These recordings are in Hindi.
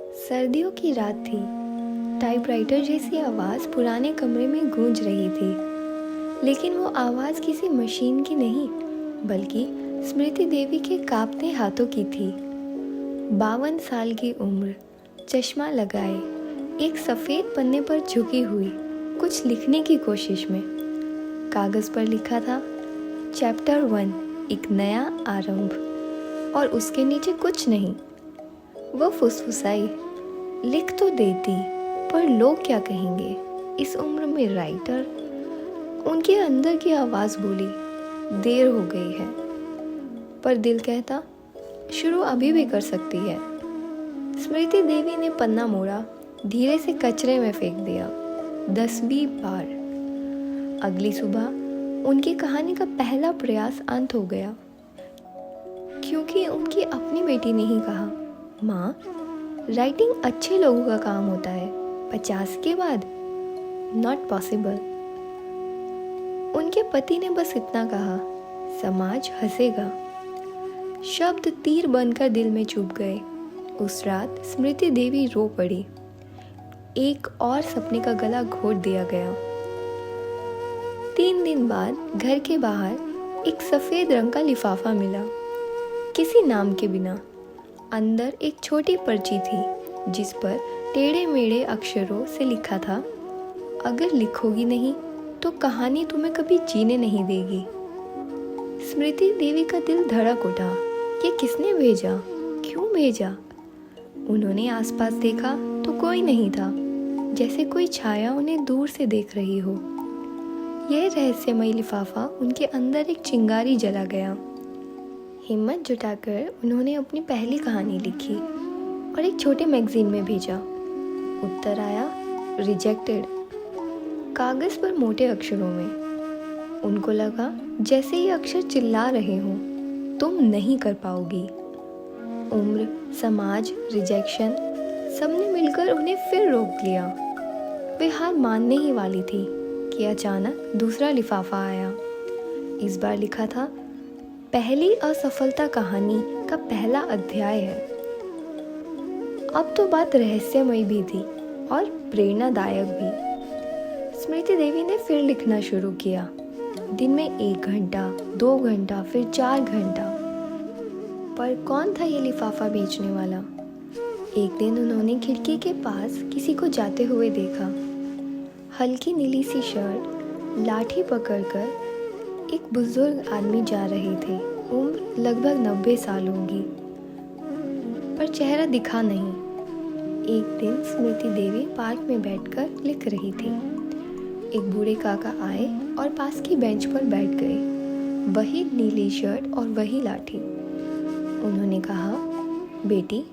सर्दियों की रात थी। टाइपराइटर जैसी आवाज़ पुराने कमरे में गूंज रही थी, लेकिन वो आवाज़ किसी मशीन की नहीं, बल्कि स्मृति देवी के कांपते हाथों की थी। 52 साल की उम्र, चश्मा लगाए, एक सफ़ेद पन्ने पर झुकी हुई, कुछ लिखने की कोशिश में। कागज़ पर लिखा था चैप्टर 1, एक नया आरंभ, और उसके नीचे कुछ नहीं। वो फुसफुसाई, लिख तो देती, पर लोग क्या कहेंगे, इस उम्र में राइटर। उनके अंदर की आवाज़ बोली, देर हो गई है, पर दिल कहता, शुरू अभी भी कर सकती है। स्मृति देवी ने पन्ना मोड़ा, धीरे से कचरे में फेंक दिया, 10वीं बार। अगली सुबह उनकी कहानी का पहला प्रयास अंत हो गया, क्योंकि उनकी अपनी बेटी ने ही कहा, माँ, राइटिंग अच्छे लोगों का काम होता है, 50 के बाद नॉट पॉसिबल। उनके पति ने बस इतना कहा, समाज हंसेगा। शब्द तीर बनकर दिल में चुभ गए। उस रात स्मृति देवी रो पड़ी। एक और सपने का गला घोट दिया गया। 3 दिन बाद घर के बाहर एक सफेद रंग का लिफाफा मिला, किसी नाम के बिना। अंदर एक छोटी पर्ची थी, जिस पर टेढ़े मेढ़े अक्षरों से लिखा था, अगर लिखोगी नहीं तो कहानी तुम्हें कभी जीने नहीं देगी। स्मृति देवी का दिल धड़क उठा। ये किसने भेजा, क्यों भेजा? उन्होंने आसपास देखा तो कोई नहीं था, जैसे कोई छाया उन्हें दूर से देख रही हो। यह रहस्यमय लिफाफा उनके अंदर एक चिंगारी जला गया। हिम्मत जुटाकर उन्होंने अपनी पहली कहानी लिखी और एक छोटे मैगजीन में भेजा। उत्तर आया, रिजेक्टेड, कागज़ पर मोटे अक्षरों में। उनको लगा जैसे ये अक्षर चिल्ला रहे हों, तुम नहीं कर पाओगी। उम्र, समाज, रिजेक्शन, सबने मिलकर उन्हें फिर रोक लिया। वे हार मानने ही वाली थी कि अचानक दूसरा लिफाफा आया। इस बार लिखा था, पहली असफलता कहानी का पहला अध्याय है। अब तो बात रहस्यमय भी थी और प्रेरणादायक भी। स्मृति देवी ने फिर लिखना शुरू किया, दिन में 1 घंटा, 2 घंटा, फिर 4 घंटा। पर कौन था ये लिफाफा बेचने वाला? एक दिन उन्होंने खिड़की के पास किसी को जाते हुए देखा। हल्की नीली सी शर्ट, लाठी पकड़कर एक बुजुर्ग आदमी जा रहे थे। उम्र लगभग 90 साल होगी, पर चेहरा दिखा नहीं। एक दिन स्मृति देवी पार्क में बैठकर लिख रही थी। एक बूढ़े काका आए और पास की बेंच पर बैठ गए। वही नीली शर्ट और वही लाठी। उन्होंने कहा, बेटी,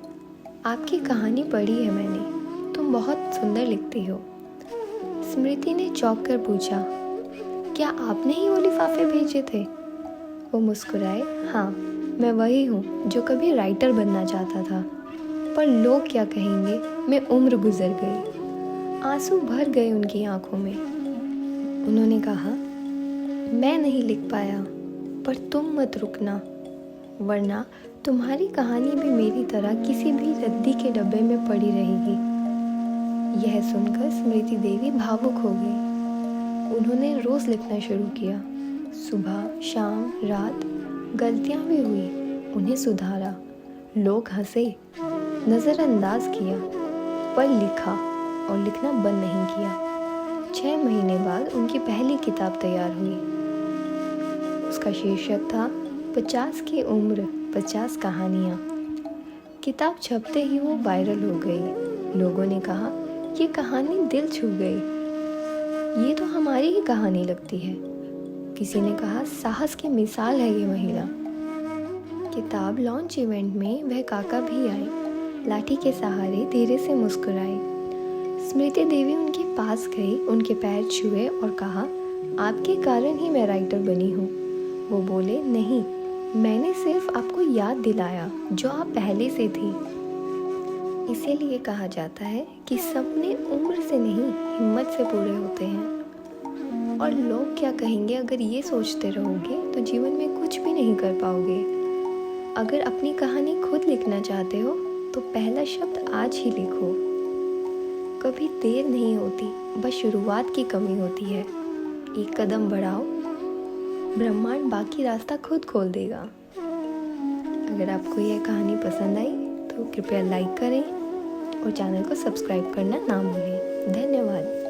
आपकी कहानी पढ़ी है मैंने, तुम बहुत सुंदर लिखती हो। स्मृति ने चौंक कर पूछा, क्या आपने ही वो लिफाफे भेजे थे? वो मुस्कुराए, हाँ, मैं वही हूँ जो कभी राइटर बनना चाहता था, पर लोग क्या कहेंगे में उम्र गुजर गई। आंसू भर गए उनकी आंखों में। उन्होंने कहा, मैं नहीं लिख पाया, पर तुम मत रुकना, वरना तुम्हारी कहानी भी मेरी तरह किसी भी रद्दी के डब्बे में पड़ी रहेगी। यह सुनकर स्मृति देवी भावुक हो गई। उन्होंने रोज़ लिखना शुरू किया। सुबह, शाम, रात। गलतियाँ भी हुई, उन्हें सुधारा। लोग हंसे, नज़रअंदाज किया, पर लिखा और लिखना बंद नहीं किया। 6 महीने बाद उनकी पहली किताब तैयार हुई। उसका शीर्षक था 50 की उम्र, 50 कहानियाँ। किताब छपते ही वो वायरल हो गई। लोगों ने कहा, ये कहानी दिल छू गई, ये तो हमारी ही कहानी लगती है। किसी ने कहा, साहस की मिसाल है ये महिला। किताब लॉन्च इवेंट में वह काका भी आए, लाठी के सहारे धीरे से मुस्कुराए। स्मृति देवी उनके पास गई, उनके पैर छुए और कहा, आपके कारण ही मैं राइटर बनी हूँ। वो बोले, नहीं, मैंने सिर्फ आपको याद दिलाया जो आप पहले से थी। इसीलिए कहा जाता है कि सपने उम्र से नहीं, हिम्मत से पूरे होते हैं। और लोग क्या कहेंगे अगर ये सोचते रहोगे तो जीवन में कुछ भी नहीं कर पाओगे। अगर अपनी कहानी खुद लिखना चाहते हो तो पहला शब्द आज ही लिखो। कभी देर नहीं होती, बस शुरुआत की कमी होती है। एक कदम बढ़ाओ, ब्रह्मांड बाकी रास्ता खुद खोल देगा। अगर आपको यह कहानी पसंद आई तो कृपया लाइक करें और चैनल को सब्सक्राइब करना ना भूलें। धन्यवाद।